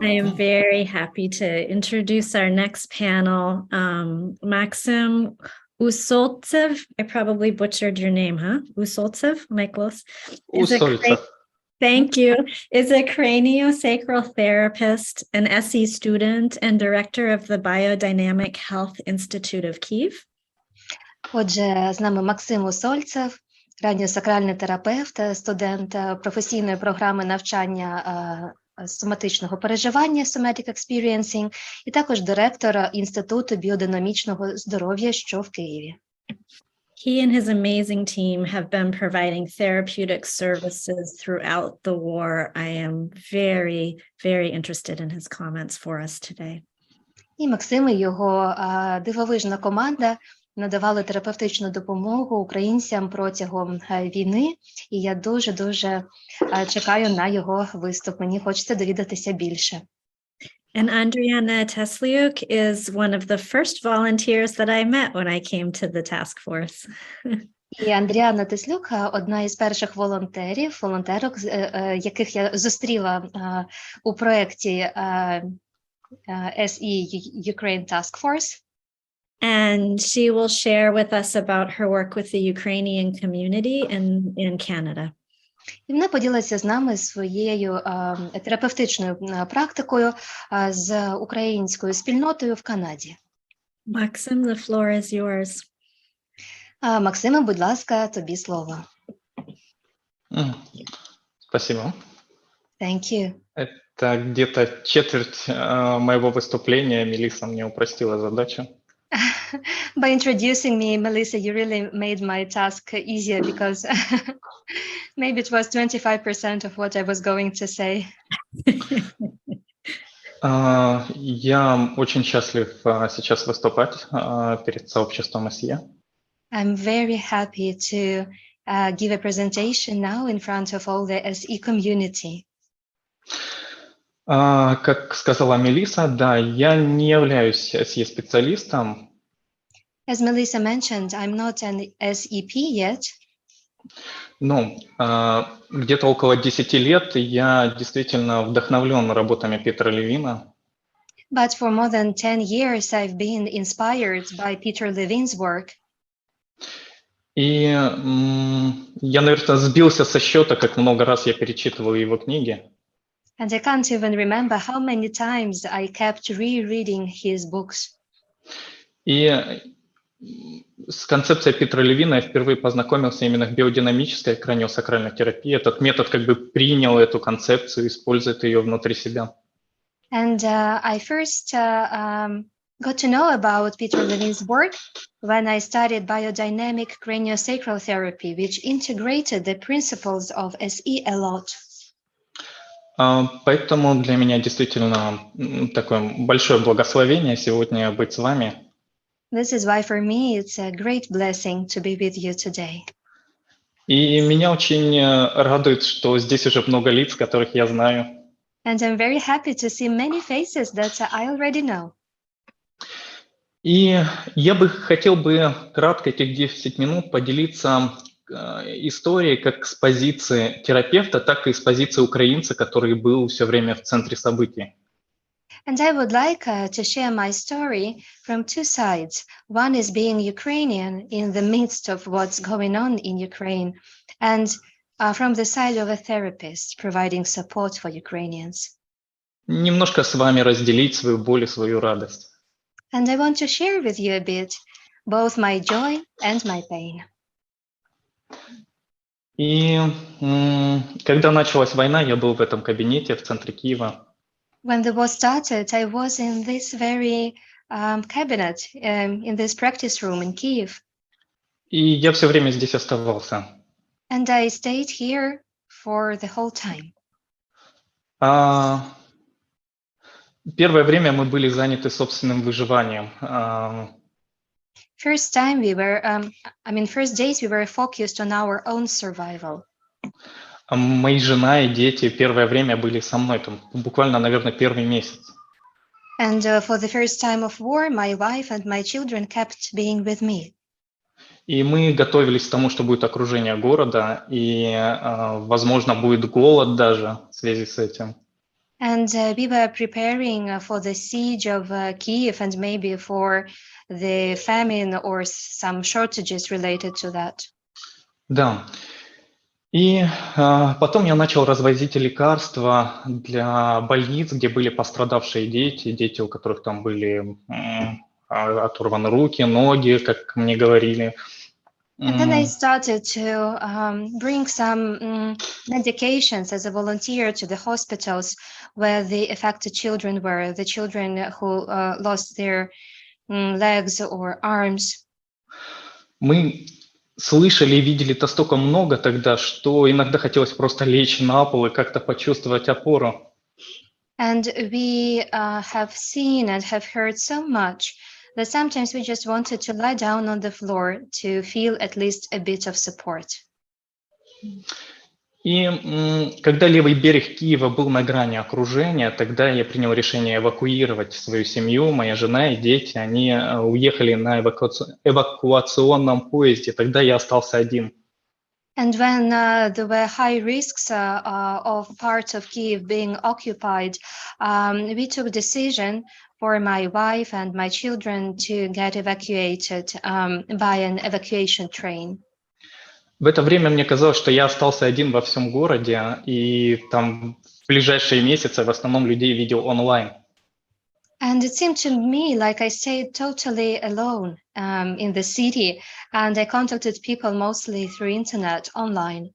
I am very happy to introduce our next panel. Maxim Usoltsev, I probably butchered your name, huh? Usoltsev, am I close? Усольцев. Thank you. Is a craniosacral therapist, an SE student, and director of the Biodynamic Health Institute of Kyiv. Отже, з нами Максим Усольцев, радіосакральний терапевт, студент професійної програми навчання соматичного переживання Somatic Experiencing і також директор Інституту біодинамічного здоров'я, що в Києві. He and his amazing team have been providing therapeutic services throughout the war. I am very, very interested in his comments for us today. І Максим і його дивовижна команда надавали терапевтичну допомогу українцям протягом війни, і я дуже-дуже чекаю на його виступ. Мені хочеться довідатися більше. And Andriana Tesliuk is one of the first volunteers that I met when I came to the task force. І Андріана Теслюк – одна із перших волонтерок, яких я зустріла у проєкті SE Ukraine Task Force. And she will share with us about her work with the Ukrainian community in Canada. І вона поділиться з нами своєю терапевтичною практикою з українською спільнотою в Канаді. Maxim, the floor is yours. Максиме, будь ласка, тобі слово. Спасибо. Thank you. Это где-то четверть моего выступления. Мелисса мне упростила задачу. By introducing me, Melissa, you really made my task easier because maybe it was 25% of what I was going to say. Я очень счастлив сейчас выступать перед сообществом SE. I'm very happy to give a presentation now in front of all the SE community. Как сказала Мелисса, да, я не являюсь SE-специалистом. As Melissa mentioned, I'm not an SEP yet. Ну, где-то около 10 лет я действительно вдохновлен работами Питера Левина. But for more than 10 years, I've been inspired by Peter Levine's work. И я, наверное, сбился со счета, как много раз я перечитывал его книги. And I can't even remember how many times I kept rereading his books. И с концепцией Питера Левина я впервые познакомился именно в биодинамической краниосакральной терапии. Этот метод как бы принял эту концепцию, использует ее внутри себя. And I first got to know about Peter Levine's work when I studied biodynamic craniosacral therapy, which integrated the principles of SE a lot. Поэтому для меня действительно такое большое благословение сегодня быть с вами. This is why for me it's a great blessing to be with you today. И меня очень радует, что здесь уже много лиц, которых я знаю. And I'm very happy to see many faces that I already know. И я бы хотел кратко этих 10 минут поделиться историей как с позиции терапевта, так и с позиции украинца, который был все время в центре событий. And I would like to share my story from two sides. One is being Ukrainian in the midst of what's going on in Ukraine, and from the side of a therapist providing support for Ukrainians. Немножко с вами разделить свою боль и свою радость. And I want to share with you a bit both my joy and my pain. И когда началась война, я был в этом кабинете в центре Киева. When the war started, I was in this very cabinet, in this practice room in Kyiv. И я все время здесь оставался. And I stayed here for the whole time. Первое время мы были заняты собственным выживанием. First days we were focused on our own survival. Мои жена и дети первое время были со мной, там, буквально, наверное, первый месяц. And for the first time of war, my wife and my children kept being with me. И мы готовились к тому, что будет окружение города, и, возможно, будет голод даже в связи с этим. And we were preparing for the siege of Kiev and maybe for the famine or some shortages related to that. Да. И потом я начал развозить лекарства для больниц, где были пострадавшие дети, у которых там были оторваны руки, ноги, как мне говорили. And then I started to bring some medications as a volunteer to the hospitals where the affected children were, the children who lost their legs or arms. Мы слышали и видели это столько много тогда, что иногда хотелось просто лечь на пол и как-то почувствовать опору. And we have seen and have heard so much that sometimes we just wanted to lie down on the floor to feel at least a bit of support. И когда левый берег Киева был на грани окружения, тогда я принял решение эвакуировать свою семью, моя жена и дети. Они уехали на эвакуационном поезде, тогда я остался один. And when there were high risks of parts of Kiev being occupied, we took a decision for my wife and my children to get evacuated by an evacuation train. В это время мне казалось, что я остался один во всем городе, и там в ближайшие месяцы в основном людей видел онлайн. And it seemed to me like I stayed totally alone in the city, and I contacted people mostly through internet, online.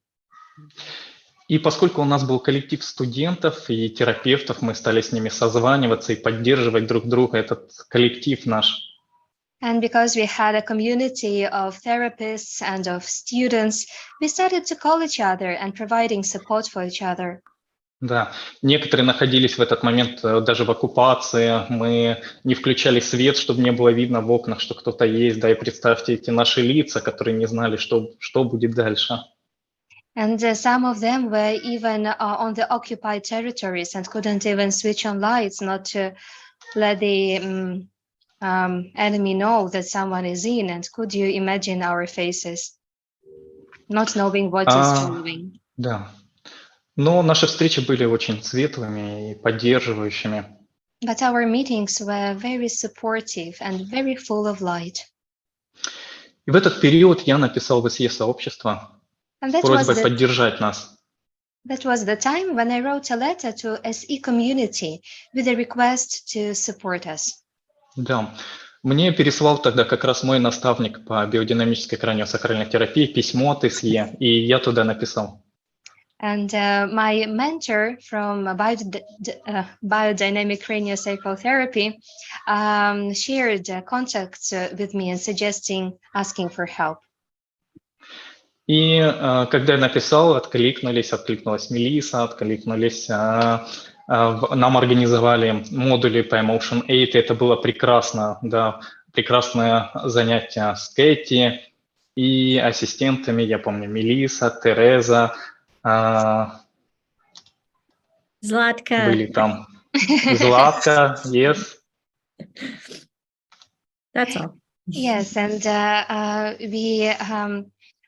И поскольку у нас был коллектив студентов и терапевтов, мы стали с ними созваниваться и поддерживать друг друга, этот коллектив наш. And because we had a community of therapists and of students, we started to call each other and providing support for each other. Да, некоторые находились в этот момент даже в оккупации, мы не включали свет, чтобы не было видно в окнах, что кто-то есть, да, и представьте эти наши лица, которые не знали, что будет дальше. And some of them were even on the occupied territories and couldn't even switch on lights, not to let the enemy know that someone is in. And could you imagine our faces, not knowing what is following? Да. Но наши встречи были очень светлыми и поддерживающими. But our meetings were very supportive and very full of light. И в этот период я написал в СЕ сообщество с просьбой поддержать нас. That was the time when I wrote a letter to SE community with a request to support us. Да. Мне переслал тогда как раз мой наставник по биодинамической краниосакральной терапии письмо от СЕ, и я туда написал. And my mentor from biodynamic craniosacral therapy shared contacts with me and asking for help. И когда я написал, откликнулась Мелисса, нам организовали модули по Emotion 8, и это было прекрасно, да, прекрасное занятие с Кэти и ассистентами, я помню, Мелисса, Тереза, Zlatka. Были там. Zlatka, yes. That's all. Yes, and we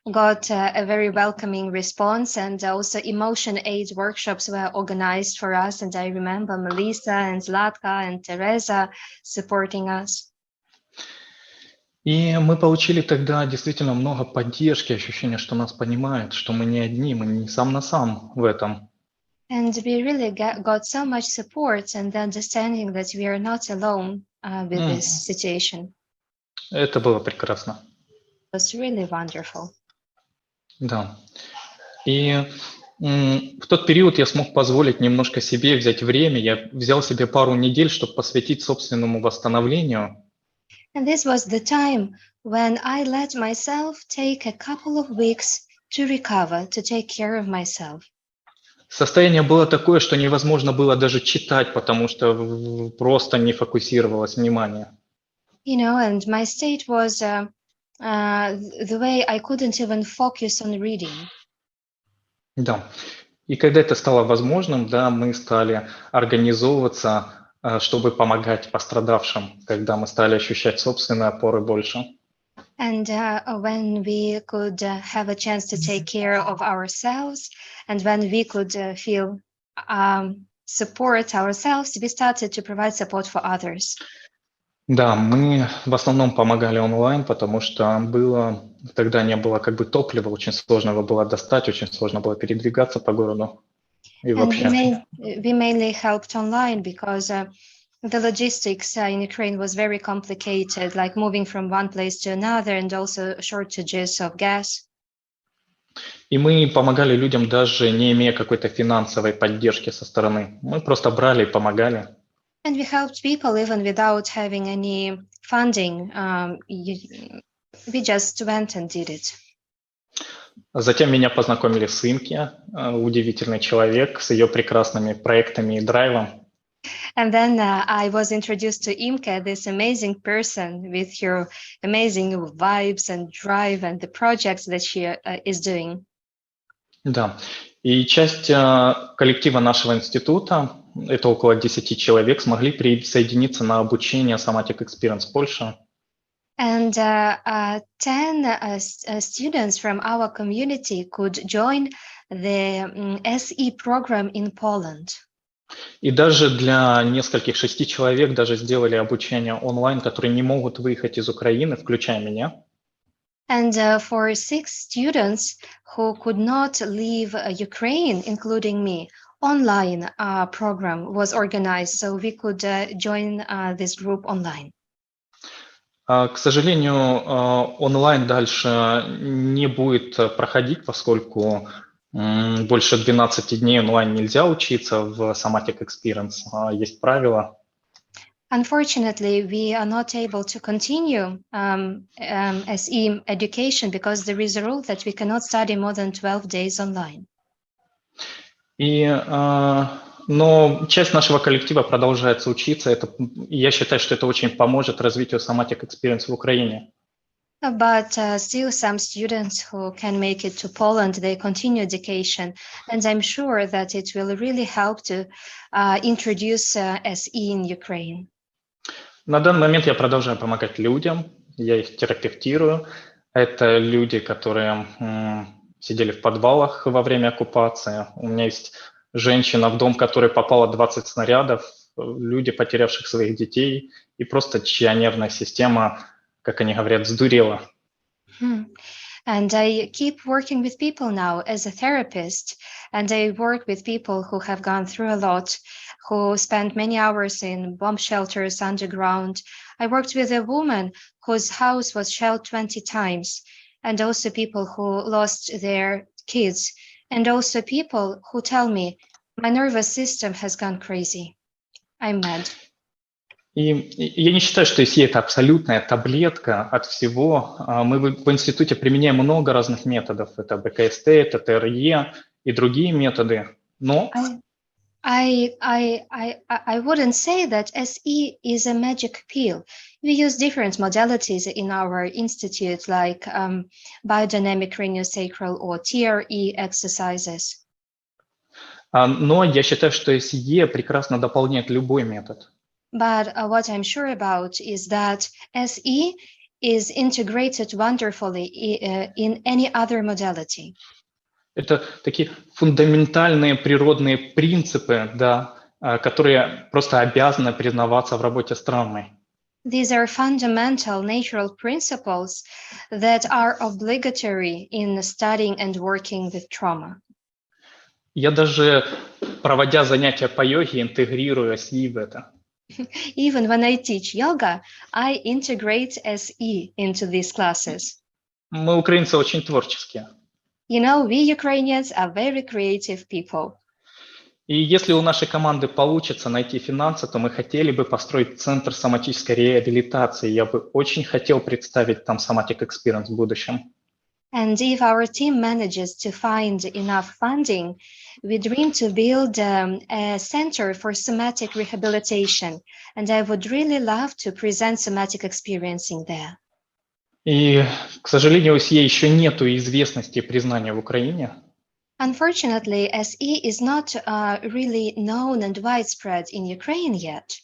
got a very welcoming response, and also emotion aid workshops were organized for us. And I remember Melissa and Zlatka and Teresa supporting us. И мы получили тогда действительно много поддержки, ощущение, что нас понимают, что мы не одни, мы не сам на сам в этом. And we really got so much support and the understanding that we are not alone with this situation. Это было прекрасно. It was really wonderful. Да. И в тот период я смог позволить немножко себе взять время. Я взял себе пару недель, чтобы посвятить собственному восстановлению. And this was the time when I let myself take a couple of weeks to recover, to take care of myself. Состояние было такое, что невозможно было даже читать, потому что просто не фокусировалось внимание. You know, and my state was the way I couldn't even focus on reading. Да. И когда это стало возможным, да, мы стали организовываться, чтобы помогать пострадавшим, когда мы стали ощущать собственные опоры больше. And when we could have a chance to take care of ourselves, and when we could feel support ourselves, we started to provide support for others. Да, мы в основном помогали онлайн, потому что тогда не было как бы топлива, очень сложно его было достать, очень сложно было передвигаться по городу и And вообще. we mainly helped online because the logistics in Ukraine was very complicated, like moving from one place to another, and also shortages of gas. И мы помогали людям даже не имея какой-то финансовой поддержки со стороны. Мы просто брали и помогали. And we helped people even without having any funding. We just went and did it. Затем меня познакомили с Имки, удивительный человек с ее прекрасными проектами и драйвом. And then I was introduced to Imke, this amazing person with her amazing vibes and drive and the projects that she is doing. Да, и часть коллектива нашего института, это около 10 человек, смогли присоединиться на обучение Somatic Experience Польша. And 10 students from our community could join the SE program in Poland. И даже для нескольких 6 человек даже сделали обучение онлайн, которые не могут выехать из Украины, включая меня. And for 6 students who could not leave Ukraine, including me, online program was organized, so we could join this group online. К сожалению, онлайн дальше не будет проходить, поскольку больше 12 дней онлайн нельзя учиться в Somatic Experience, есть правила. Unfortunately, we are not able to continue SE education because there is a rule that we cannot study more than 12 days online. Но часть нашего коллектива продолжается учиться. Я считаю, что это очень поможет развитию Somatic Experience в Украине. But still some students who can make it to Poland, they continue education. And I'm sure that it will really help to introduce SE in Ukraine. На данный момент я продолжаю помогать людям, я их терапевтирую. Это люди, которые сидели в подвалах во время оккупации. У меня есть женщина, в дом которой попало 20 снарядов, люди, потерявших своих детей, и просто чья нервная система, как они говорят, сдурела. And I keep working with people now as a therapist, and I work with people who have gone through a lot, who spent many hours in bomb shelters underground. I worked with a woman whose house was shelled 20 times, and also people who lost their kids, and also people who tell me, my nervous system has gone crazy. I'm mad. И я не считаю, что ИСИ – это абсолютная таблетка от всего. Мы в институте применяем много разных методов. Это БКСТ, это ТРЕ и другие методы. Но I wouldn't say that SE is a magic pill. We use different modalities in our institute, like biodynamic craniosacral or TRE exercises. Но я считаю, что ИСИ прекрасно дополняет любой метод. But what I'm sure about is that SE is integrated wonderfully in any other modality. Это такие фундаментальные природные принципы, да, которые просто обязаны признаваться в работе с травмой. These are fundamental natural principles that are obligatory in studying and working with trauma. Я даже, проводя занятия по йоге, интегрирую ИСИ в это. Even when I teach yoga, I integrate SE into these classes. Мы, украинцы, очень творческие. You know, we Ukrainians are very creative people. И если у нашей команды получится найти финансы, то мы хотели бы построить центр соматической реабилитации. Я бы очень хотел представить там Somatic Experience в будущем. And if our team manages to find enough funding, we dream to build a center for somatic rehabilitation. And I would really love to present somatic experiencing there. И, к сожалению, у ИСИ еще нету известности и признания в Украине. Unfortunately, SE is not really known and widespread in Ukraine yet.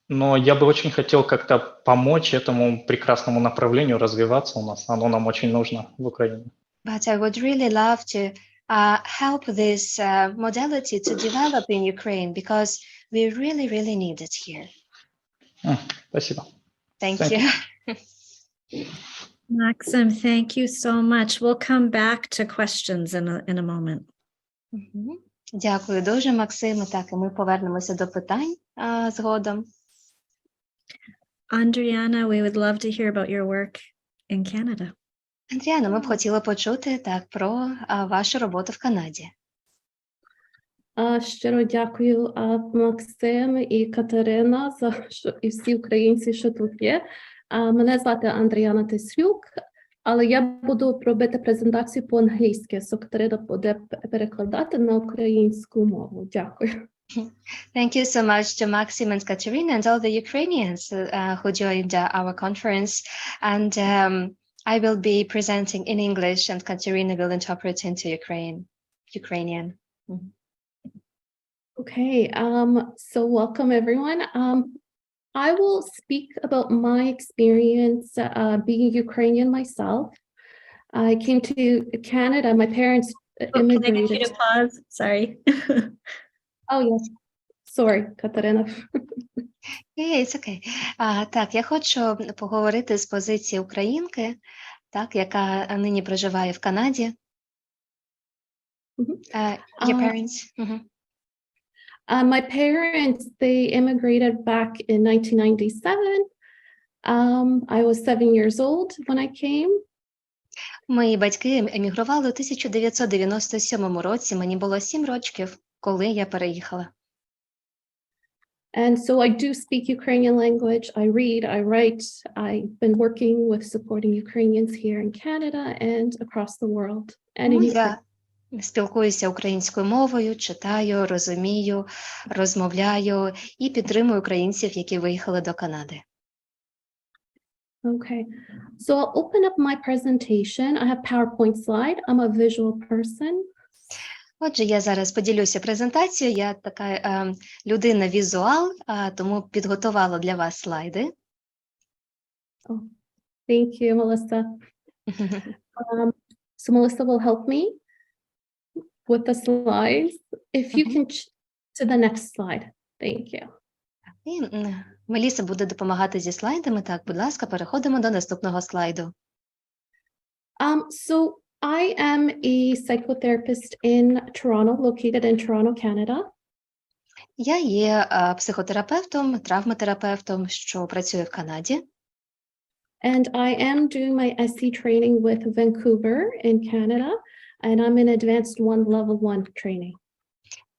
Но я бы очень хотел как-то помочь этому прекрасному направлению развиваться у нас. Оно нам очень нужно в Украине. But I would really love to help this modality to develop in Ukraine because we really, really need it here. Спасибо. Thank Thank you. Maxim, thank you so much. We'll come back to questions in a moment. Мгм. Дякую дуже, Максиме. Так, і ми повернемося до питань згодом. Andriana, we would love to hear about your work in Canada. Андріана, ми б хотіли почути так про вашу роботу в Канаді. Щиро дякую, Максим і Катерина, і всі українці, що тут є. Мене звати Андріана Тислюк, але я буду робити презентацію по-англійськи, so Катерина буде перекладати на українську мову. Дякую. Thank you so much to Maxim and Katerina and all the Ukrainians who joined our conference. And I will be presenting in English and Katerina will interpret into Ukrainian. Okay, so welcome everyone. I will speak about my experience being Ukrainian myself. I came to Canada. My parents immigrated. Can I get you to pause? Sorry. Oh, yes. Sorry, Katerina. It's okay. Так, я хочу поговорити з позиції українки, так, яка нині проживає в Канаді. Your parents? My parents, they immigrated back in 1997. I was 7 years old when I came. Мої батьки емігрували у 1997 році. Мені було 7 років, коли я переїхала. And so I do speak Ukrainian language. I read, I write. I've been working with supporting Ukrainians here in Canada and across the world. And in Ukraine. Я спілкуюся українською мовою, читаю, розумію, розмовляю і підтримую українців, які виїхали до Канади. Okay, so I'll open up my presentation. I have PowerPoint slide. I'm a visual person. Отже, я зараз поділюся презентацією. Я така людина-візуал, тому підготувала для вас слайди. Oh, thank you, Melissa. So Melissa will help me with the slides. If you can to the next slide. Thank you. І Меліса буде допомагати зі слайдами. Так, будь ласка, переходимо до наступного слайду. So I am a psychotherapist in Toronto, located in Toronto, Canada. Я є психотерапевтом, травматерапевтом, що працює в Канаді. And I am doing my SE training with Vancouver in Canada, and I'm in advanced level 1 training.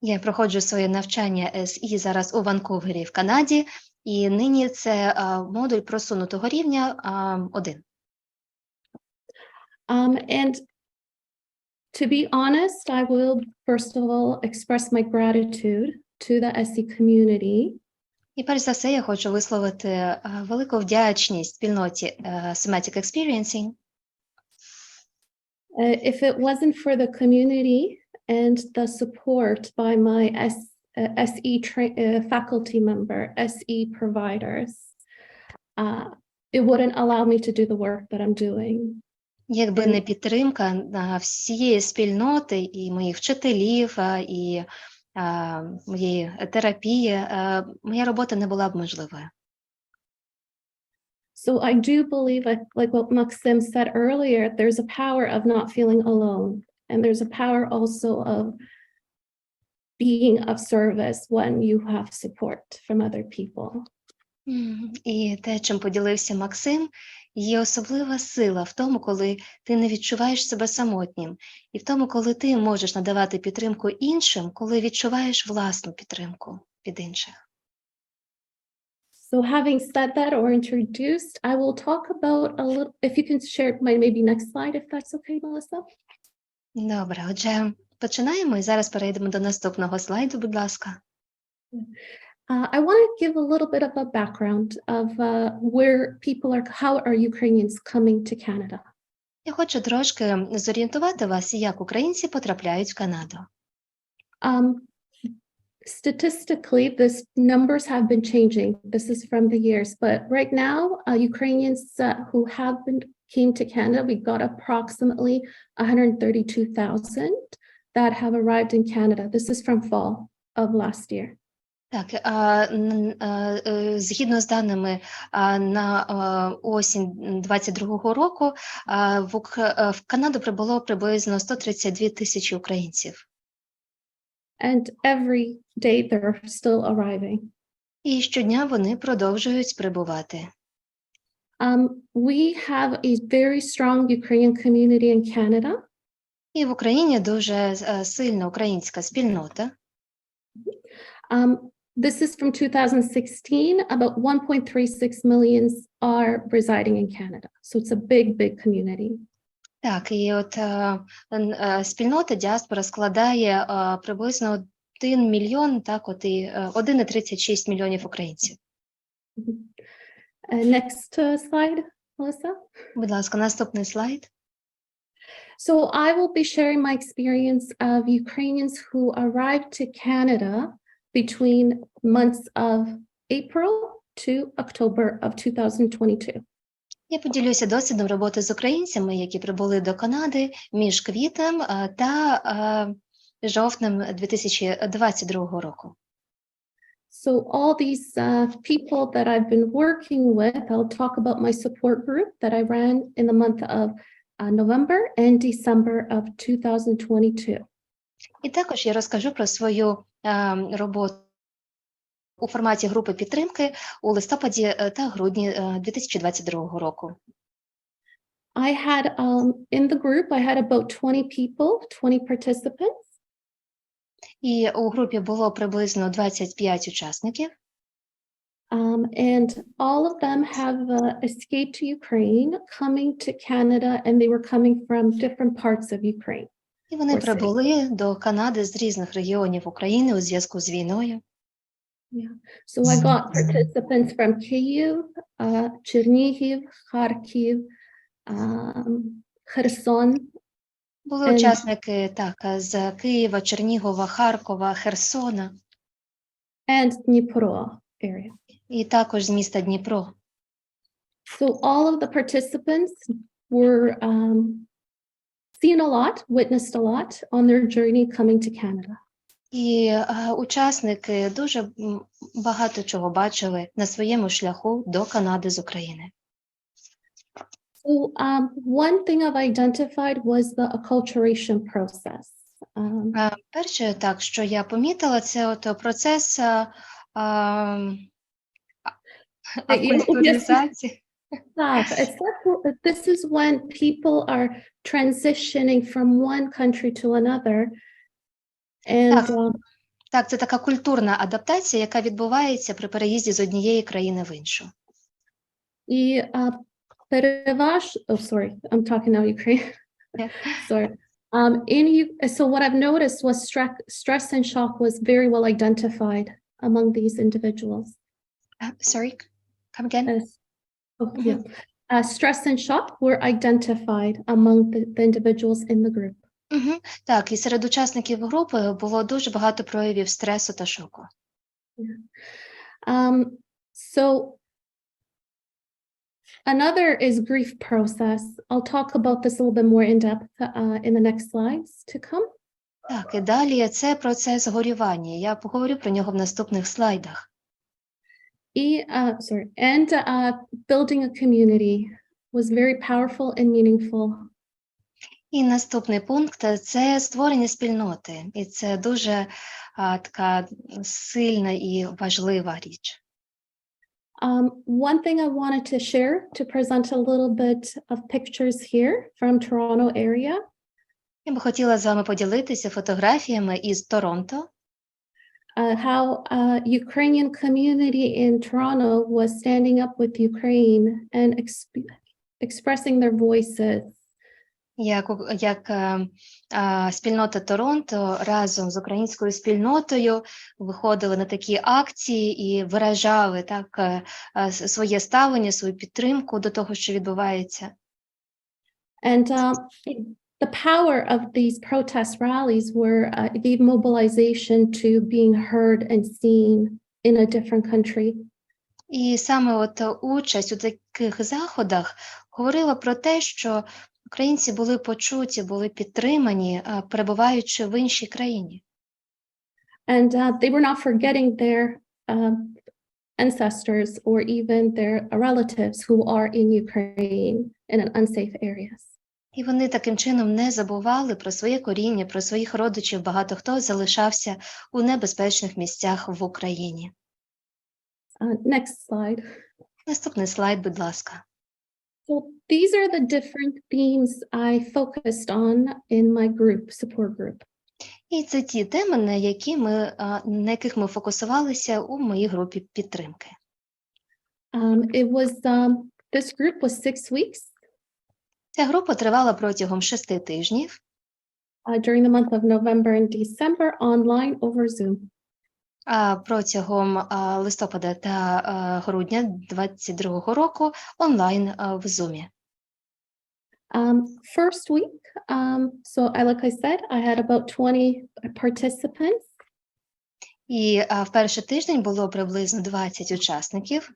Я проходжу своє навчання SE зараз у Ванкувері в Канаді, і нині це модуль просунутого рівня 1. And to be honest, I will first of all express my gratitude to the SE community. І перш за все я хочу висловити велику вдячність спільноті Somatic Experiencing. If it wasn't for the community and the support by my SE faculty member, SE providers, it wouldn't allow me to do the work that I'm doing. Якби не підтримка всієї спільноти і моїх вчителів, і моєї терапії, моя робота не була б можливою. So I do believe, like what Maxim said earlier, there's a power of not feeling alone. And there's a power also of being of service when you have support from other people. І те, чим поділився Максим, є особлива сила в тому, коли ти не відчуваєш себе самотнім. І в тому, коли ти можеш надавати підтримку іншим, коли відчуваєш власну підтримку від інших. So having said that or introduced, I will talk about a little, if you can share my maybe next slide, if that's okay, Melissa. Добре, отже, починаємо і зараз перейдемо до наступного слайду, будь ласка. I want to give a little bit of a background of where people are, how are Ukrainians coming to Canada? Я хочу трошки зорієнтувати вас, як українці потрапляють в Канаду. Statistically, these numbers have been changing. This is from the years, but right now, Ukrainians who have came to Canada, we got approximately 132,000 that have arrived in Canada. This is from fall of last year. Так, згідно з даними на осінь 22-го року, в Канаду прибуло приблизно 132 тисячі українців. And every day they're still arriving. І щодня вони продовжують прибувати. We have a very strong Ukrainian community in Canada. І в Україні дуже сильна українська спільнота. This is from 2016. About 1.36 million are residing in Canada. So it's a big, big community. Так, і от спільнота діаспора складає приблизно 1 мільйон, так, от і 1,36 мільйонів українців. Next slide, Melissa. Будь ласка, наступний слайд. So I will be sharing my experience of Ukrainians who arrived to Canada between months of April to October of 2022. Я поділюся досвідом роботи з українцями, які прибули до Канади між квітнем та жовтнем 2022 року. So all these people that I've been working with, I'll talk about my support group that I ran in the month of November and December of 2022. І також я розкажу про свою роботу у форматі групи підтримки у листопаді та грудні 2022 року. I had, in the group, I had about 20 people, 20 participants. І у групі було приблизно 25 учасників. And all of them have escaped to Ukraine, coming to Canada, and they were coming from different parts of Ukraine. І вони прибули до Канади з різних регіонів України у зв'язку з війною. Yeah. So I got participants from Kyiv, Chernihiv, Kharkiv, Kherson. Були учасники так, з Києва, Чернігова, Харкова, Херсона. And Dnipro area. І також з міста Дніпро. So all of the participants were seen a lot, witnessed a lot on their journey coming to Canada. І учасники дуже багато чого бачили на своєму шляху до Канади з України. So one thing I've identified was the acculturation process. Перше, так, що я помітила, це от процес акультуризації. This is when people are transitioning from one country to another. And, так, це така культурна адаптація, яка відбувається при переїзді з однієї країни в іншу. І sorry, I'm talking now Ukraine. Yeah. Sorry. So what I've noticed was stress and shock was very well identified among these individuals. Sorry, come again? Stress and shock were identified among the individuals in the group. Так, і серед учасників групи було дуже багато проявів стресу та шоку. So another is grief process. I'll talk about this a little bit more in depth in the next slides to come. Так, і далі це процес горювання. Я поговорю про нього в наступних слайдах. And building a community was very powerful and meaningful. І наступний пункт – це створення спільноти. І це дуже така сильна і важлива річ. One thing I wanted to share, to present a little bit of pictures here from Toronto area. Я би хотіла з вами поділитися фотографіями із Торонто. How Ukrainian community in Toronto was standing up with Ukraine and expressing their voices. Як спільнота Торонто разом з українською спільнотою виходили на такі акції і виражали так своє ставлення, свою підтримку до того, що відбувається. And the power of these protest rallies gave mobilization to being heard and seen in a different country. І саме от участь у таких заходах говорила про те, що Українці були почуті, були підтримані, перебуваючи в іншій країні. And they were not forgetting their ancestors or even their relatives who are in Ukraine in unsafe areas. І вони таким чином не забували про своє коріння, про своїх родичів. Багато хто залишався у небезпечних місцях в Україні. Next slide. Наступний слайд, будь ласка. So these are the different themes I focused on in my group, support group. І це ті теми, на яких ми фокусувалися у моїй групі підтримки. This group was 6 weeks. Ця група тривала протягом 6 тижнів. During the month of November and December, online over Zoom. Протягом листопада та грудня 2022 року онлайн в Zoom. First week, like I said, I had about 20 participants. І в перший тиждень було приблизно 20 учасників.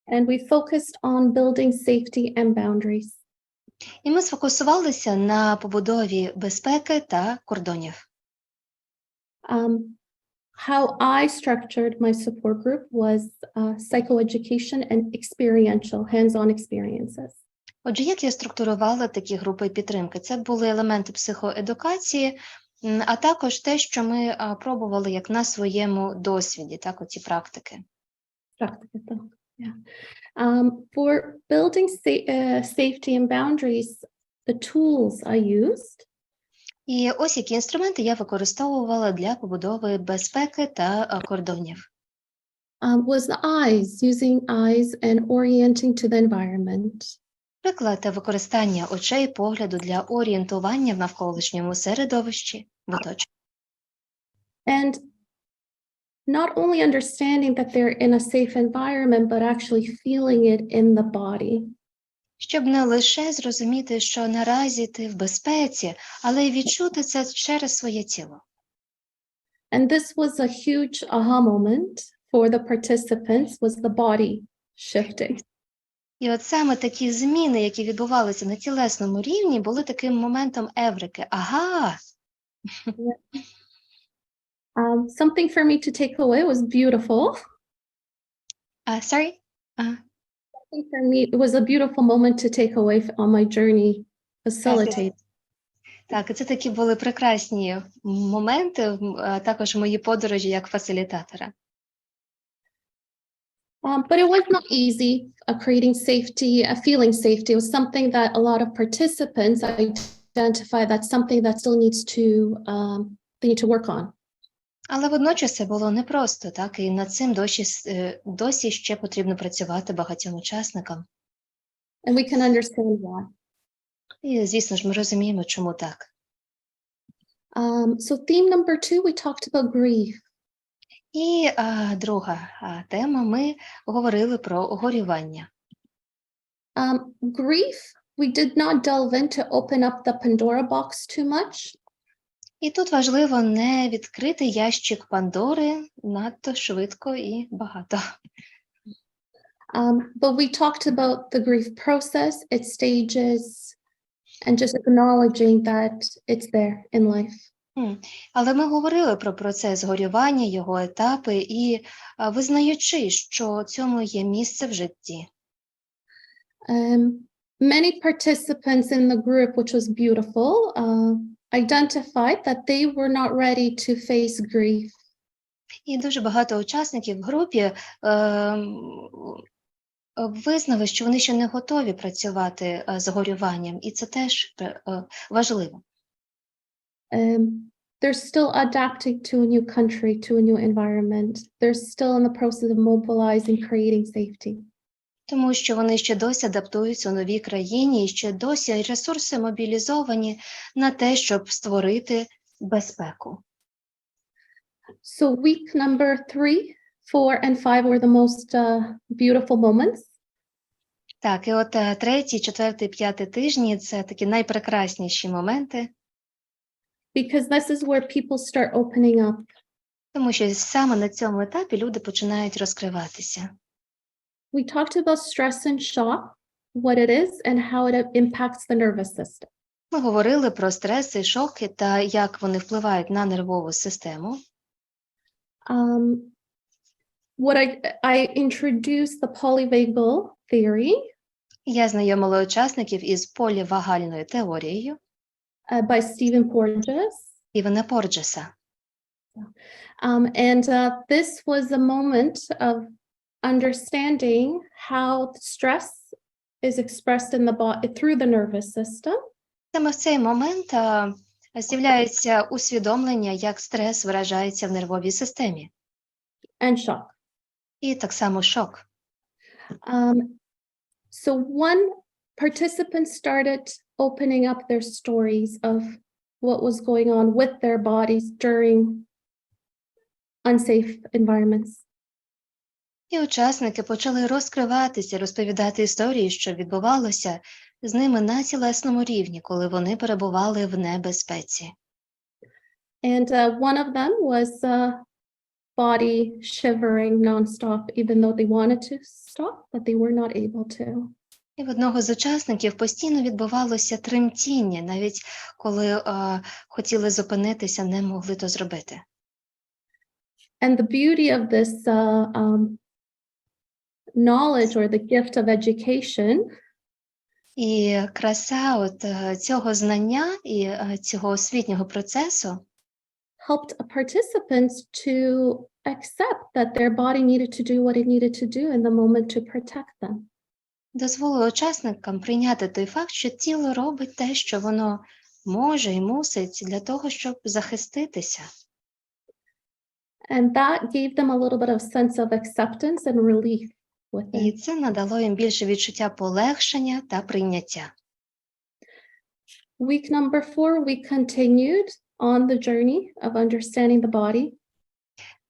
And we focused on building safety and boundaries. І ми сфокусувалися на побудові безпеки та кордонів. How I structured my support group was psychoeducation and experiential, hands-on experiences. Отже, як я структурувала такі групи підтримки? Це були елементи психоедукації, а також те, що ми пробували як на своєму досвіді, так, оці практики. Практики, так. Yeah. For building safety and boundaries, the tools I used. І ось які інструменти я використовувала для побудови безпеки та кордонів. Was the eyes, using eyes and orienting to the environment. Приклад використання очей, погляду для орієнтування в навколишньому середовищі, в оточенні. And not only understanding that they're in a safe environment, but actually feeling it in the body. Щоб не лише зрозуміти, що наразі ти в безпеці, але й відчути це через своє тіло. And this was a huge aha moment for the participants, was the body shifting. І от саме такі зміни, які відбувалися на тілесному рівні, були таким моментом еврики. Ага! Something for me to take away was beautiful. Sorry? Something for me, it was a beautiful moment to take away on my journey, facilitate. Так, це такі були прекрасні моменти, також мої подорожі як фасилітатора. But it was not easy, creating safety, feeling safety. It was something that a lot of participants identify that's something that still needs to, they need to work on. Але водночас це було непросто, так, і над цим досі ще потрібно працювати багатьом учасникам. And we can understand why. І, звісно ж, ми розуміємо, чому так. So theme number 2, we talked about grief. І друга тема, ми говорили про горювання. Grief, we did not delve in to open up the Pandora box too much. І тут важливо не відкрити ящик Пандори надто швидко і багато. But we talked about the grief process, its stages, and just acknowledging that it's there in life. Але ми говорили про процес горювання, його етапи і визнаючи, що цьому є місце в житті. Many participants in the group, which was beautiful, identified that they were not ready to face grief. І дуже багато учасників в групі визнали, що вони ще не готові працювати з горюванням, і це теж важливо. They're still adapting to a new country, to a new environment. They're still in the process of mobilizing, creating safety. Тому що вони ще досі адаптуються у новій країні, і ще досі ресурси мобілізовані на те, щоб створити безпеку. So week number 3, 4, and 5 were the most beautiful moments. Так, і от 3, 4, 5 тижні – це такі найпрекрасніші моменти. Because this is where people start opening up. Тому що саме на цьому етапі люди починають розкриватися. We talked about stress and shock. what it is and how it impacts the nervous system. Ми говорили про стреси і шоки та як вони впливають на нервову систему. What I introduced the polyvagal theory Я знайомила учасників із полівагальною теорією by Stephen Porges. Стівена Порджеса. And this was a moment of understanding how stress is expressed in the body through the nervous system. Саме в цей момент з'являється усвідомлення, як стрес виражається в нервовій системі. And shock. І так само шок. So one participant started opening up their stories of what was going on with their bodies during unsafe environments. І учасники почали розкриватися, розповідати історії, що відбувалося з ними на тілесному рівні, коли вони перебували в небезпеці. And one of them was body shivering nonstop, even though they wanted to stop, but they were not able to. І в одного з учасників постійно відбувалося тремтіння, навіть коли хотіли зупинитися, не могли то зробити. And the beauty of this knowledge or the gift of education І краса цього знання і цього освітнього процесу helped participants to accept that their body needed to do what it needed to do in the moment to protect them. дозволило учасникам прийняти той факт, що тіло робить те, що воно може і мусить для того, щоб захиститися. And that gave them a little bit of sense of acceptance and relief with І it. це надало їм більше відчуття полегшення та прийняття. Week number 4, we continued on the journey of understanding the body.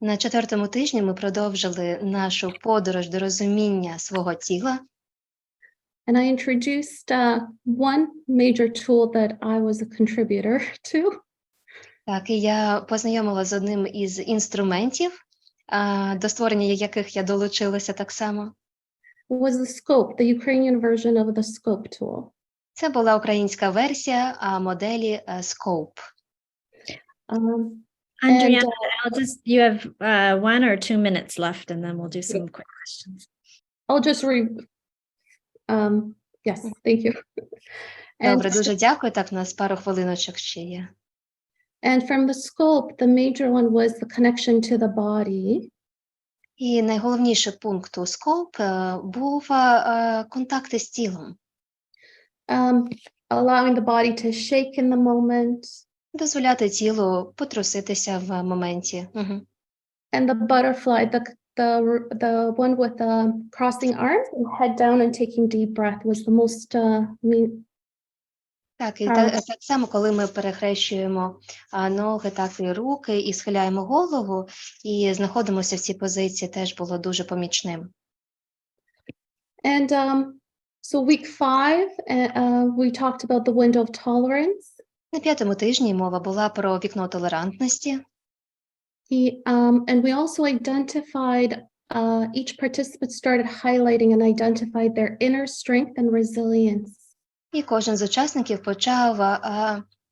На 4-му тижні ми продовжили нашу подорож до розуміння свого тіла. And I introduced one major tool that I was a contributor to. Так, і я познайомила з одним із інструментів, до створення яких я долучилася так само. Was the scope, the Ukrainian version of the scope tool. Це була українська версія моделі Scope. Andrea, you have 1 or 2 minutes left, and then we'll do some quick questions. I'll just yes, thank you. Добре, дуже дякую. Так, у нас пару хвилиночок ще є. And from the scope, the major one was the connection to the body. І найголовніший пункт у Scope був контакти з тілом. Allowing the body to shake in the moment. Дозволяти тілу потруситися в моменті. And the butterfly, the one with crossing arms and head down and taking deep breath was the most Так, і так само, коли ми перехрещуємо ноги, так і руки, і схиляємо голову, і знаходимося в цій позиції, теж було дуже помічним. And so week 5, we talked about the window of tolerance. На 5-му тижні мова була про вікно толерантності. And we also identified, each participant started highlighting and identified their inner strength and resilience. І кожен з учасників почав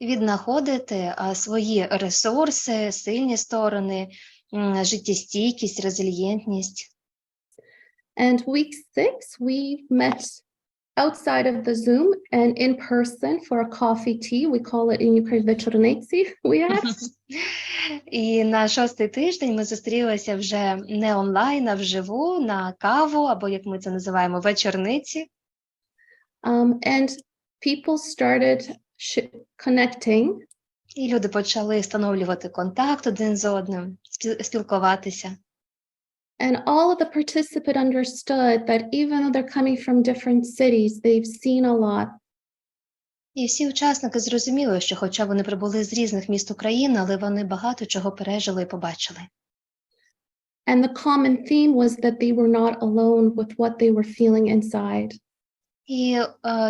віднаходити свої ресурси, сильні сторони, життєстійкість, резильєнтність. And week 6, we met outside of the Zoom and in person for a coffee tea. We call it in Ukraine вечорниці. We had. І на 6-й тиждень ми зустрілися вже не онлайн, а вживу на каву, або як ми це називаємо, вечорниці. And people started connecting. І люди почали встановлювати контакт один з одним, спілкуватися. And all of the participants understood that even though they're coming from different cities, they've seen a lot. І всі учасники зрозуміли, що хоча вони прибули з різних міст України, але вони багато чого пережили і побачили. And the common theme was that they were not alone with what they were feeling inside. І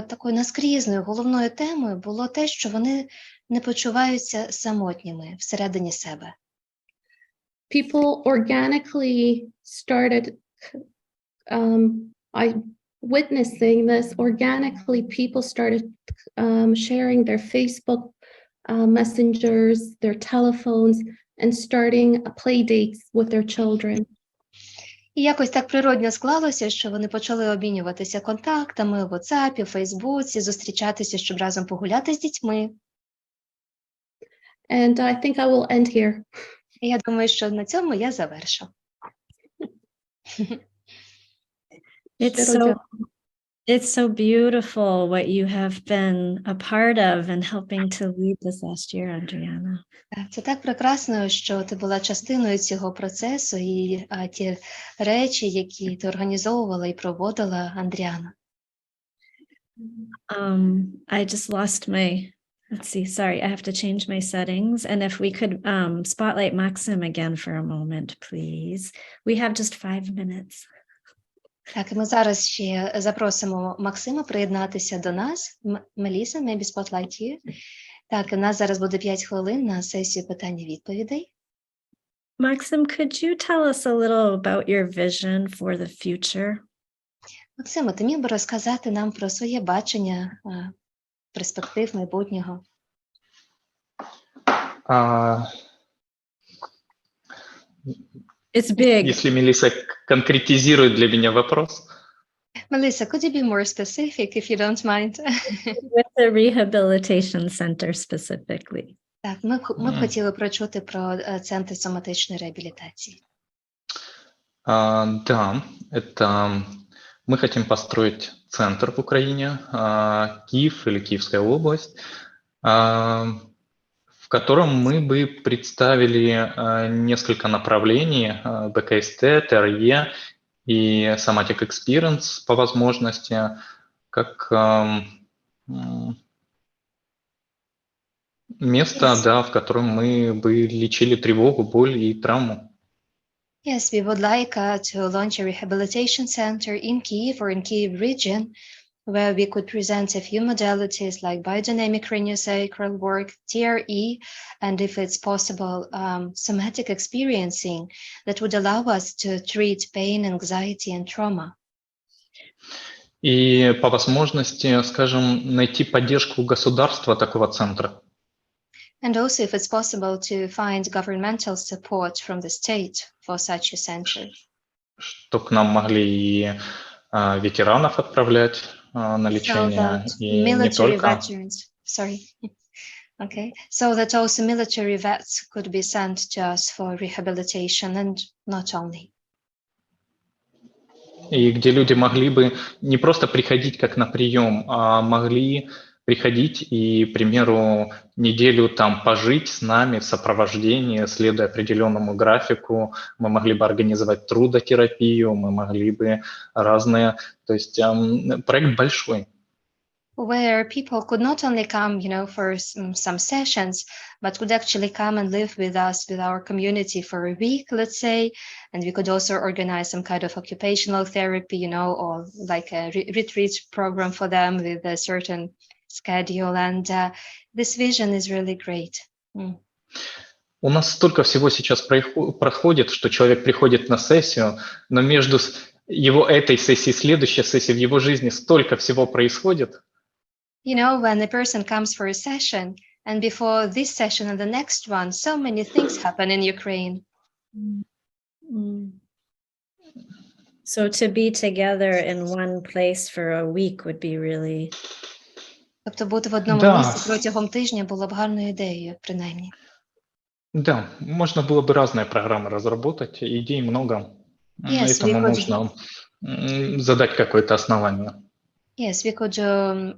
такою наскрізною головною темою було те, що вони не почуваються самотніми всередині себе. People organically started witnessing this, organically people started sharing their Facebook messengers, their telephones, and starting play dates with their children. І якось так природньо склалося, що вони почали обмінюватися контактами в WhatsApp, Фейсбуці, зустрічатися, щоб разом погуляти з дітьми. And I think I will end here. І я думаю, що на цьому я завершу. It's so beautiful what you have been a part of and helping to lead this last year, Andriana. Це так прекрасно, що ти була частиною цього процесу і ті речі, які ти організовувала і проводила, Андріана. I just lost my, let's see, sorry, I have to change my settings. And if we could spotlight Maxim again for a moment, please. We have just 5 minutes. Так, і ми зараз ще запросимо Максима приєднатися до нас. Меліса, maybe spotlight you. Так, у нас зараз буде 5 хвилин на сесію питань-відповідей. Maxim, could you tell us a little about your vision for the future? Максима, ти міг би розказати нам про своє бачення перспектив майбутнього? It's big. Если Мелисса конкретизирует для меня вопрос. Melissa, could you be more specific, if you don't mind? With the rehabilitation center specifically. Так, ми б хотіли прочути про центр соматичної реабілітації. Да, это мы хотим построить центр в Украине, Киев или Киевская область, в котором мы бы представили несколько направлений: БКСТ, ТРЕ и Somatic Experience по возможности, как место, да, в котором мы бы лечили тревогу, боль и травму. Yes, we would like to launch a rehabilitation center in Kyiv or in Kyiv region, where we could present a few modalities like biodynamic craniosacral work, TRE, and if it's possible, somatic experiencing that would allow us to treat pain, anxiety, and trauma. И по возможности, скажем, найти поддержку государства такого центра. And also, if it's possible, to find governmental support from the state for such a center. Чтобы к нам могли и ветеранов отправлять на лечение, и не только. So that also military vets could be sent to us for rehabilitation, and not only. И где люди могли бы не просто приходить как на прием, а могли приходить и, к примеру, неделю там пожить с нами в сопровождении, следуя определенному графику. Мы могли бы организовать трудотерапию, мы могли бы разные... То есть проект большой. Where people could not only come, for some sessions, but could actually come and live with us, with our community for a week, let's say. And we could also organize some kind of occupational therapy, or like a retreat program for them with a certain schedule, and this vision is really great. У нас столько всего сейчас проходит, что человек приходит на сессию, но между его этой сессией и следующей сессией в его жизни столько всего происходит. When a person comes for a session, and before this session and the next one, so many things happen in Ukraine. So to be together in one place for a week would be really... Тобто бути в одному місці протягом тижня було б гарною ідеєю, принаймні. Да, можно было бы разные программы разработать, идей много. Yes, этому нужно задать какое-то основание. Yes, we could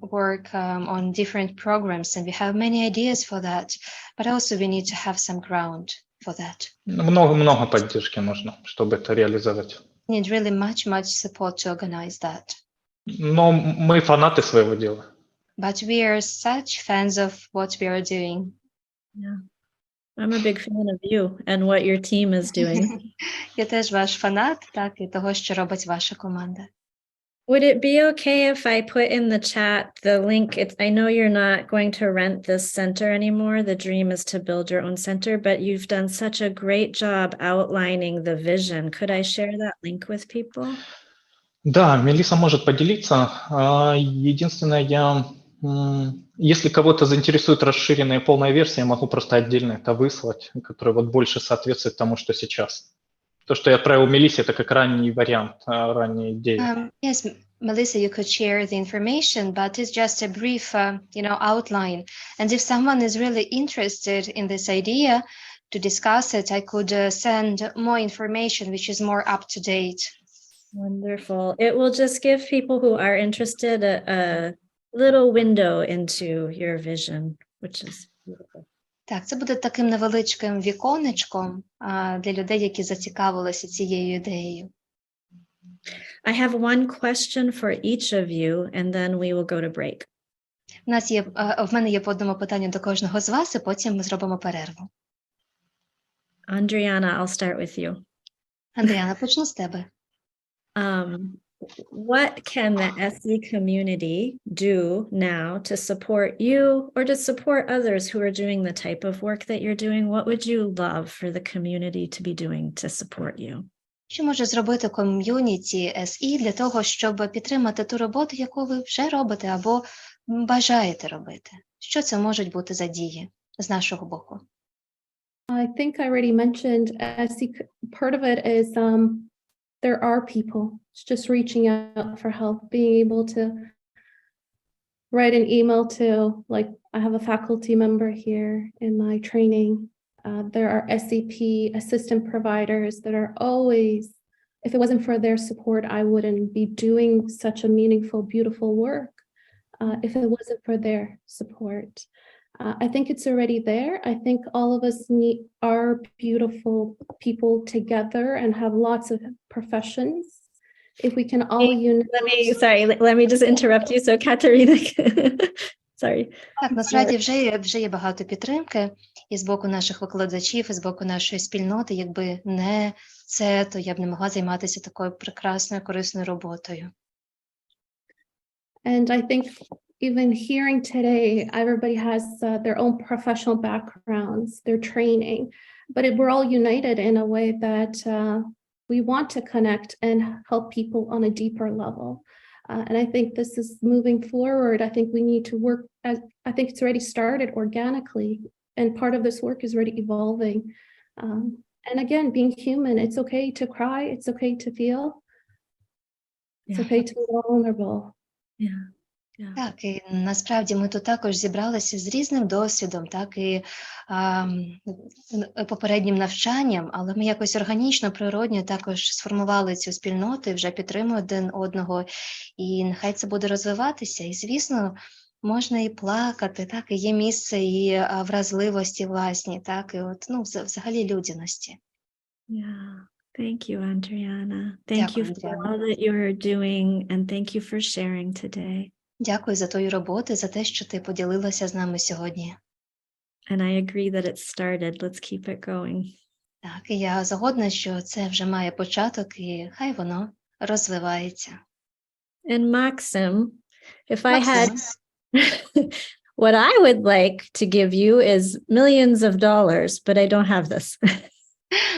work on different programs, and we have many ideas for that, but also we need to have some ground for that. Много поддержки нужно, чтобы это реализовать. Need really much support to organize that. Но мы фанаты своего дела. But we are such fans of what we are doing. Yeah. I'm a big fan of you and what your team is doing. Я теж ваш фанат, так, і того, що робить ваша команда. Would it be okay if I put in the chat the link? I know you're not going to rent this center anymore. The dream is to build your own center, but you've done such a great job outlining the vision. Could I share that link with people? Да, Мелисса может поделиться. Единственное, если кого-то заинтересует расширенная и полная версия, я могу просто отдельно это выслать, которая вот больше соответствует тому, что сейчас. То, что я отправил Мелиссе, это как ранний вариант, ранняя идея. Yes, Melissa, you could share the information, but it's just a brief, outline. And if someone is really interested in this idea to discuss it, I could send more information, which is more up to date. Wonderful. It will just give people who are interested a little window into your vision, which is beautiful. Так, це буде таким невеличким віконечком для людей, які зацікавилися цією ідеєю. I have one question for each of you, and then we will go to break. В мене є по одному питанню до кожного з вас, і потім ми зробимо перерву. Andriana, I'll start with you. Андріана, почну з тебе. What can the SE community do now to support you or to support others who are doing the type of work that you're doing? What would you love for the community to be doing to support you? Що може зробити ком'юніті SE для того, щоб підтримати ту роботу, яку ви вже робите або бажаєте робити? Що це можуть бути за дії з нашого боку? I think I already mentioned part of it is there are people just reaching out for help, being able to write an email to, like, I have a faculty member here in my training. There are SCP assistant providers that are always, if it wasn't for their support, I wouldn't be doing such a meaningful, beautiful work if it wasn't for their support. I think it's already there. I think all of us need our beautiful people together and have lots of professions. If we can all unite. Let me just interrupt you. So Katerina, sorry. Так, насправді вже є багато підтримки і з боку наших викладачів, і з боку нашої спільноти. Якби не це, то я б не могла займатися такою прекрасною, корисною роботою. And I think even hearing today, everybody has their own professional backgrounds, their training, but we're all united in a way that we want to connect and help people on a deeper level. And I think this is moving forward. I think we need to work I think it's already started organically, and part of this work is already evolving. And again, being human, it's okay to cry, it's okay to feel, it's okay to be vulnerable. Yeah. Так, і насправді ми тут також зібралися з різним досвідом, так, і попереднім навчанням, але ми якось органічно, природньо також сформували цю спільноту і вже підтримуємо один одного, і нехай це буде розвиватися. І, звісно, можна і плакати, так, і є місце і вразливості власні, так, і от, взагалі людяності. Yeah. Thank you, Andriana. Thank you for all that you're doing, and thank you for sharing today. Дякую за твою роботу, за те, що ти поділилася з нами сьогодні. And I agree that it started. Let's keep it going. Так, і я згодна, що це вже має початок, і хай воно розвивається. And Maxim, if I had, what I would like to give you is millions of dollars, but I don't have this.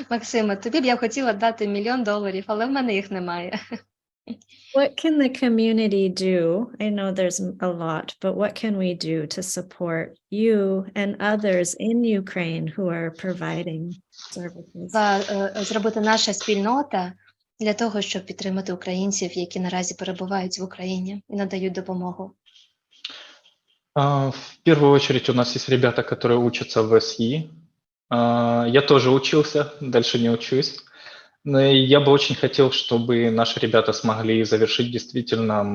Максиме, тобі б я хотіла дати $1 мільйон, але в мене їх немає. What can the community do? I know there's a lot, but what can we do to support you and others in Ukraine who are providing services? Зробити наша спільнота для того, щоб підтримати українців, які наразі перебувають в Україні і надають допомогу. В первую очередь у нас есть ребята, которые учатся в СИ. Я тоже учился, дальше не учусь. Но я бы очень хотел, чтобы наши ребята смогли завершить действительно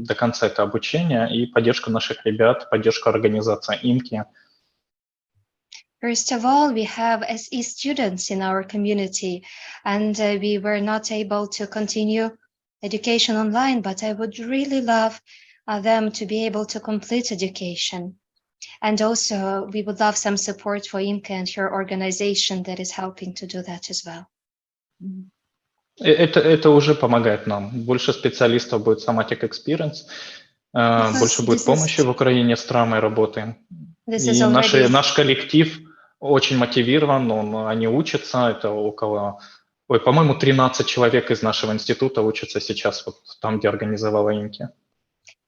до конца это обучение и поддержку наших ребят, поддержку организации ИМКИ. First of all, we have SE students in our community, and we were not able to continue education online, but I would really love them to be able to complete education. And also, we would love some support for IMCA and your organization that is helping to do that as well. Это уже помогает нам. Больше специалистов будет somatic experience, больше будет помощи в Украине, с травмой работаем. И наш коллектив очень мотивирован, они учатся, это около Ой, по-моему, 13 человек из нашего института учатся сейчас вот там, где организовала Инки.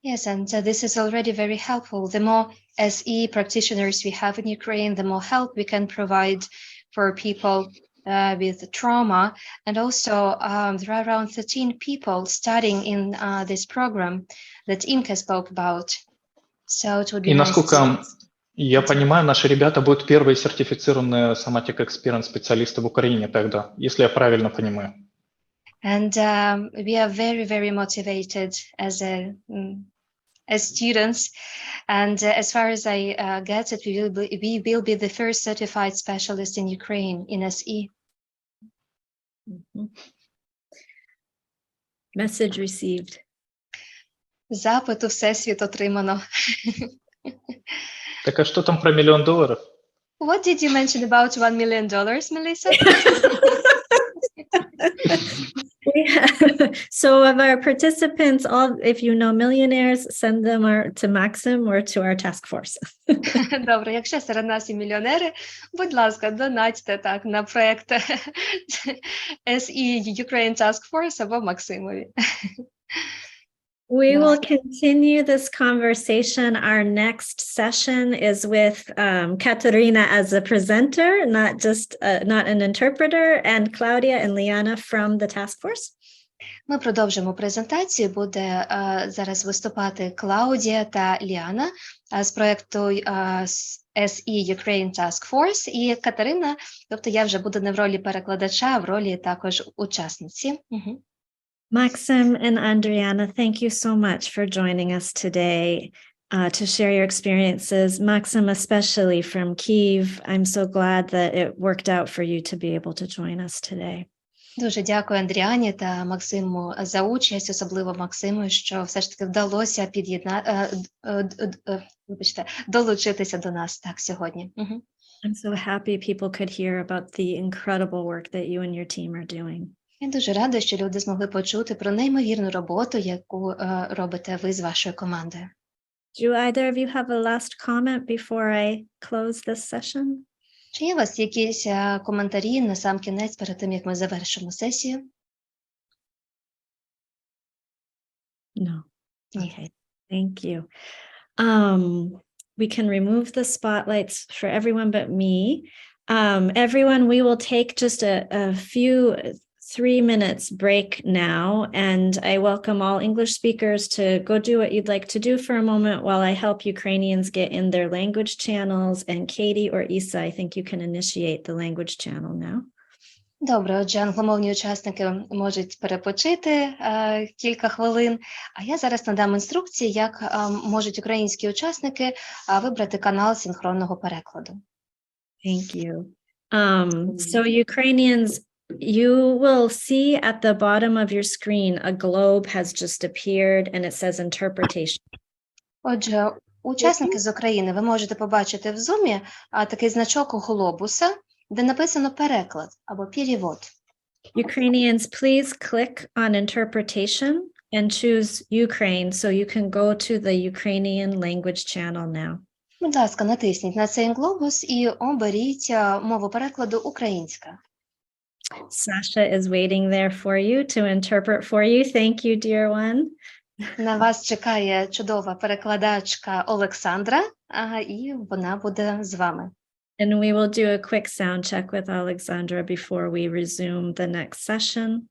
Yes, and this is already very helpful. The more SE practitioners we have in Ukraine, the more help we can provide for people with trauma. And also, there are around 13 people studying in this program that Imke spoke about. So it would be И nice. насколько я понимаю, наши ребята будут первые сертифицированные Somatic Experience специалисты в Украине тогда, если я правильно понимаю. And we are very, very motivated as students. And as far as I get it, we will be the first certified specialist in Ukraine in SE. Message received. Запит у всесвіт отримано. Так а что там про $1 million? What did you mention about $1 million, Melissa? So of our participants, if you know millionaires, send them to Maxim or to our task force. Добре, якщо серед нас є мільйонери, будь ласка, донатьте так на проект SE Ukraine Task Force або Максимові. We will continue this conversation. Our next session is with Katerina as a presenter, not an interpreter, and Claudia and Liana from the task force. Ми продовжимо презентацію. Буде зараз виступати Клаудія та Ліана з проєкту SE Ukraine Task Force і Катерина, тобто я вже буду не в ролі перекладача, а в ролі також учасниці. Maxim and Andriana, thank you so much for joining us today to share your experiences. Maxim, especially from Kyiv, I'm so glad that it worked out for you to be able to join us today. Дуже дякую Андріані та Максиму за участь, особливо Максиму, що все ж таки вдалося долучитися до нас так сьогодні. I'm so happy people could hear about the incredible work that you and your team are doing. Я дуже рада, що люди змогли почути про неймовірну роботу, яку робите ви з вашою командою. Do either of you have a last comment before I close this session? Чи є у вас якісь коментарі на сам кінець перед тим, як ми завершимо сесію? No. Ні. Okay. Thank you. We can remove the spotlights for everyone but me. Everyone, we will take just a few 3 minutes break now, and I welcome all English speakers to go do what you'd like to do for a moment while I help Ukrainians get in their language channels. And Katie or Isa, I think you can initiate the language channel now. Добре, отже, англомовні учасники можуть перепочити кілька хвилин, а я зараз надам інструкції, як можуть українські учасники вибрати канал синхронного перекладу. Thank you. So Ukrainians, you will see at the bottom of your screen, a globe has just appeared and it says interpretation. Отже, учасники з України, ви можете побачити в зумі такий значок глобуса, де написано переклад або перевод. Ukrainians, please click on interpretation and choose Ukraine so you can go to the Ukrainian language channel now. Будь ласка, натисніть на цей глобус і оберіть мову перекладу українська. Sasha is waiting there for you to interpret for you. Thank you, dear one. На вас чекає чудова перекладачка Олександра, і вона буде з вами. And we will do a quick sound check with Alexandra before we resume the next session.